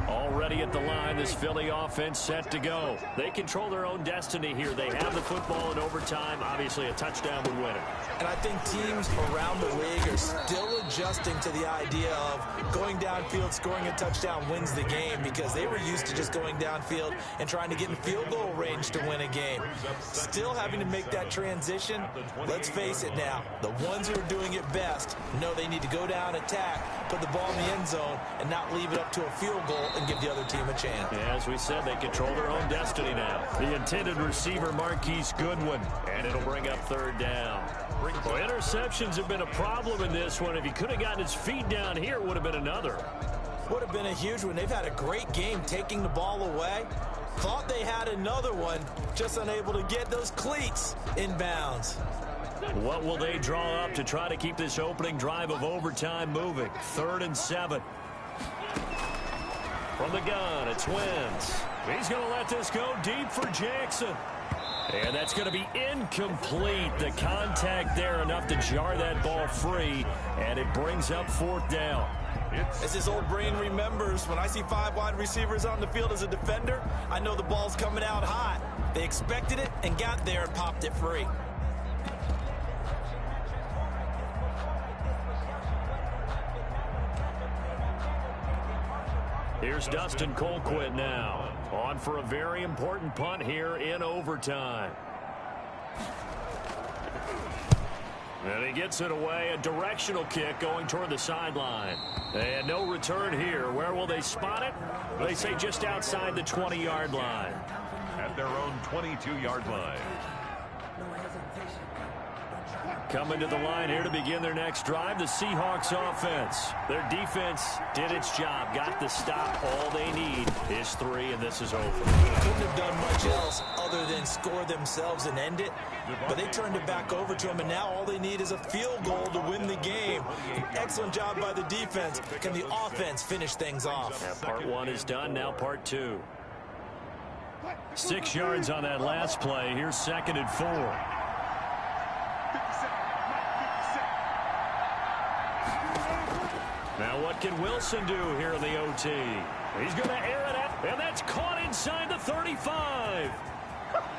Already at the line find this Philly offense set to go. They control their own destiny here. They have the football in overtime. Obviously, a touchdown would win it. And I think teams around the league are still adjusting to the idea of going downfield, scoring a touchdown wins the game, because they were used to just going downfield and trying to get in field goal range to win a game. Still having to make that transition. Let's face it now, the ones who are doing it best know they need to go down, attack, put the ball in the end zone, and not leave it up to a field goal and give the other team a chance. Yeah, as we said, they control their own destiny now. The intended receiver, Marquise Goodwin, and it'll bring up third down. Well, interceptions have been a problem in this one. If he could have gotten his feet down here, it would have been another. Would have been a huge one. They've had a great game taking the ball away. Thought they had another one, just unable to get those cleats in bounds. What will they draw up to try to keep this opening drive of overtime moving? 3rd and 7. From the gun, it's Wentz. He's going to let this go deep for Jackson. And that's going to be incomplete. The contact there enough to jar that ball free, and it brings up 4th down. As his old brain remembers, when I see 5 wide receivers on the field as a defender, I know the ball's coming out hot. They expected it and got there and popped it free. Here's Dustin Colquitt now, on for a very important punt here in overtime. And he gets it away, a directional kick going toward the sideline. And no return here. Where will they spot it? They say just outside the 20-yard line. At their own 22-yard line. Coming to the line here to begin their next drive, the Seahawks offense. Their defense did its job, got the stop. All they need is 3, and this is over. Couldn't have done much else other than score themselves and end it, but they turned it back over to them, and now all they need is a field goal to win the game. An excellent job by the defense. Can the offense finish things off? Yeah, part 1 is done, now part 2. 6 yards on that last play. Here's 2nd and 4. Now what can Wilson do here in the OT? He's going to air it out, and that's caught inside the 35.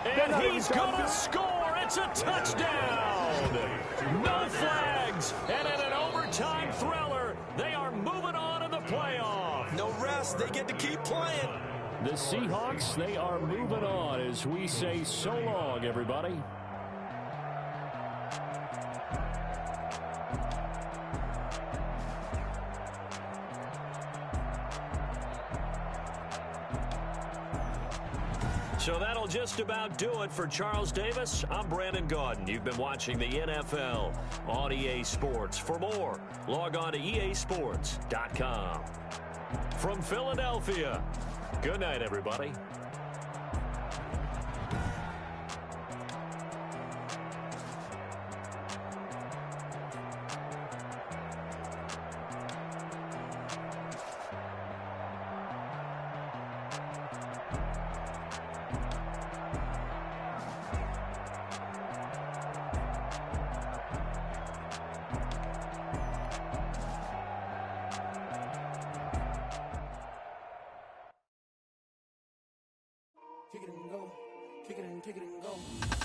And he's going to score. It's a touchdown. No flags. And in an overtime thriller, they are moving on in the playoff. No rest. They get to keep playing. The Seahawks, they are moving on as we say so long, everybody. So that'll just about do it for Charles Davis. I'm Brandon Gaudin. You've been watching the NFL on EA Sports. For more, log on to easports.com. From Philadelphia, good night, everybody. Kick it and go. Kick it and kick it and go.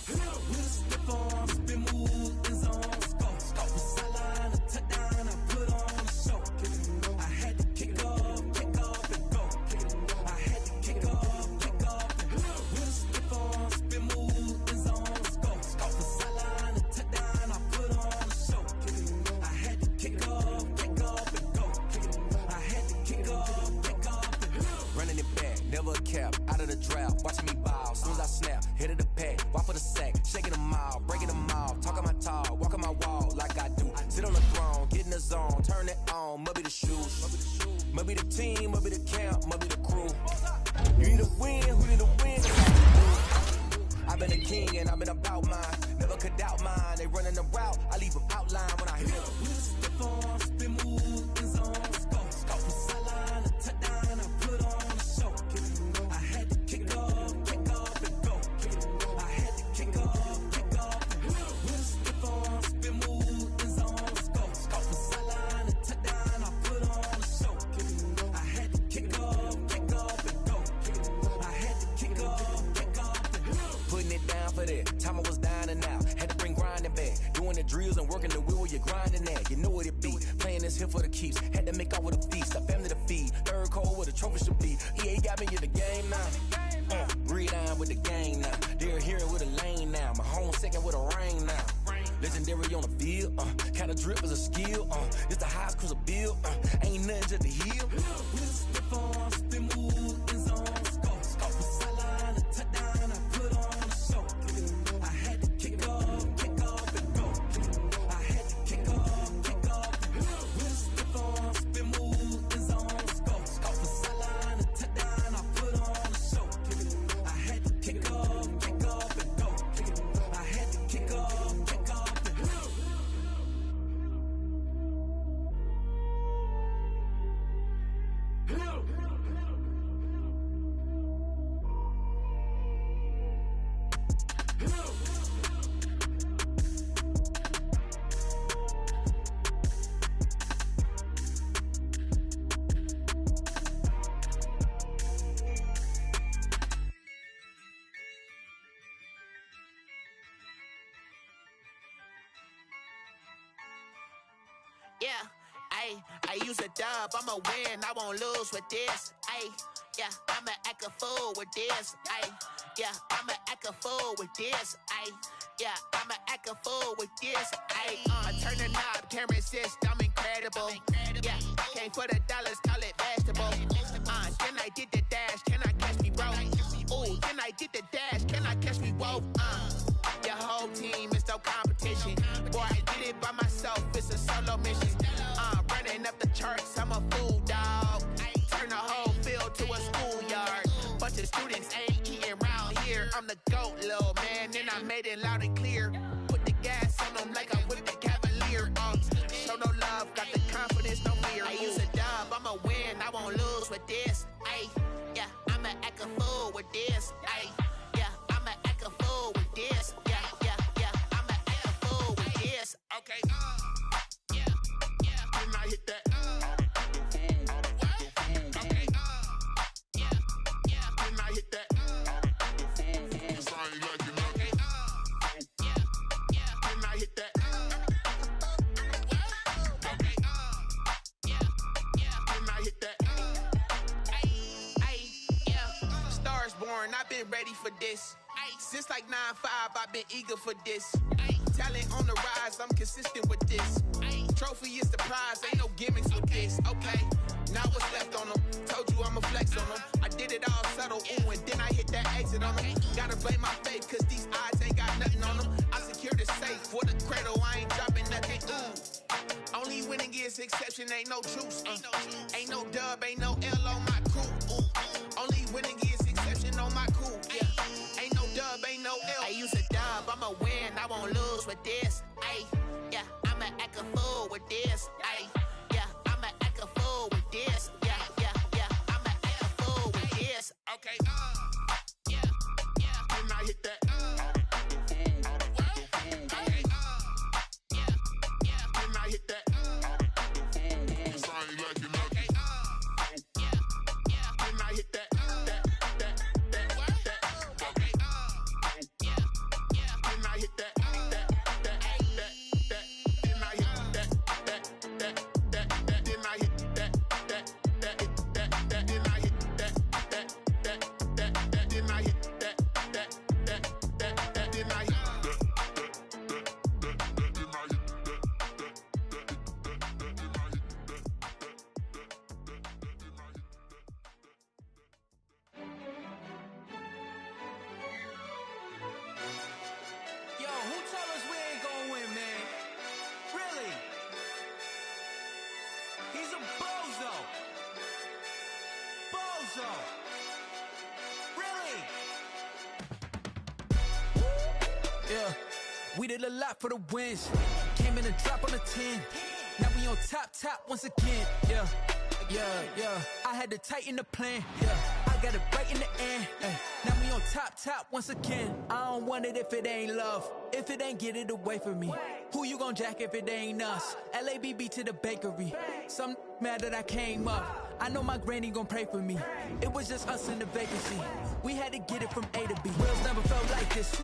With a stiff arm, spin move, in zone, scope. From sideline to touchdown, I put on a show. Kick it and go. I had to kick off and go. Kick it and go. I had to kick off and go. With a stiff arm, spin move, in zone, scope. From sideline to touchdown, I put on a show. Kick it and go. I had to kick off and go. Kick it and go. I had to kick off and go. Running it back, never a cap, out of the draft. Watching me ball, soon as I snap, hit of the pack, walk for the sack, shaking them all, breaking them off, talking my talk, walking my wall like I do. Sit on the throne, get in the zone, turn it on, maybe the shoes, maybe the team, maybe the camp, maybe the crew. You need a win, who need a win? I've been a king and I've been about mine, never could doubt mine. They running the route, I leave them outline when I hit them. Step on, spin move, in zone, scope from sideline to touchdown, I put on a show. I had to kick off and go. I had to kick off and go. With a stiff arm, spin move, in zone, scope from sideline to touchdown, I put on a show. I had to kick off and go. doing the drills and working the wheel, you're grinding that. You know what it be. Playing this here for the keeps. Had to make out with a feast. A family to feed. Third cold where the trophy should be. EA got me in the game now. Gridiron with the game now. They're hearing with a lane now. My home second with a rain now. Legendary on the field. Kind of drip is a skill. It's the highest cruiser bill. Ain't nothing just to heal. Spin move in zone. Scope for sideline, a touchdown. I put on a show. I had to kick off and go. I had to kick off and go. Spin move in zone. Scope for sideline, a touchdown. I put on a show. I had to kick off and go. I had to kick off and go. Yeah, I use a dub, I'ma win, I won't lose with this. Yeah, I'ma act a fool with this. Yeah, I'ma act a fool with this. Yeah, I'ma act a fool with this. I turn the knob, camera assist, I'm incredible. Yeah, came for the dollars, call it vegetable. Then I did the dash, can I catch me, bro? Ooh, then I did the dash, can I catch me, whoa? Your whole team is no competition. Boy, I did it by myself, it's a solo mission. Running up the charts, I'm a fool, dog. Turn the whole field to a schoolyard. Bunch of students ain't eating round here. I'm the GOAT, little man, and I made it loud and clear. Put the gas on them like I whipped the Cavalier. Show no love, got the confidence, no fear. I use a dub, I'ma win, I won't lose with this. Yeah, I'ma act a fool with this. Yeah, I'ma act a fool with this. Yeah, I'ma act a fool with this. Okay, yeah, can I hit that? Okay, yeah, can I hit that? Cause I ain't like it. Okay, yeah, can I hit that? Okay, yeah, can I hit that? Yeah, Stars born, I've been ready for this. Since like 9-5, I've been eager for this. Talent on the rise, I'm consistent with this. Trophy is the prize, ain't no gimmicks with this. Okay, now what's left on them? Told you I'ma flex on them. I did it all subtle, ooh, and then I hit that exit on them. Gotta blame my faith, cause these odds ain't got nothing on them. I secure the safe for the cradle, I ain't dropping nothing, ooh. Only winning is exception, ain't no truce. Ain't no dub, ain't no L on my crew. Only winning is exception on my crew. Yeah, ain't no dub, ain't no L. I use a dub, I'ma win, I won't lose with this. Yeah, I'ma act a fool with this. Yeah, I'ma act a fool with this. Yeah, I'ma act a fool with this. Okay, yeah, can I hit that? Okay, yeah, can I hit that? Cause I ain't like it. Okay, yeah, can I hit that? Okay, yeah, can I hit that? Yeah, we did a lot for the wins. Came in and dropped on the 10. Now we on top once again. Yeah. I had to tighten the plan. Yeah, I got it right in the end. Now we on top once again. I don't want it if it ain't love. If it ain't, get it away from me. Who you gon' jack if it ain't us? LABB to the bakery. Some mad that I came up. I know my granny gon' pray for me. It was just us in the vacancy. We had to get it from A to B. Wheels never felt like this.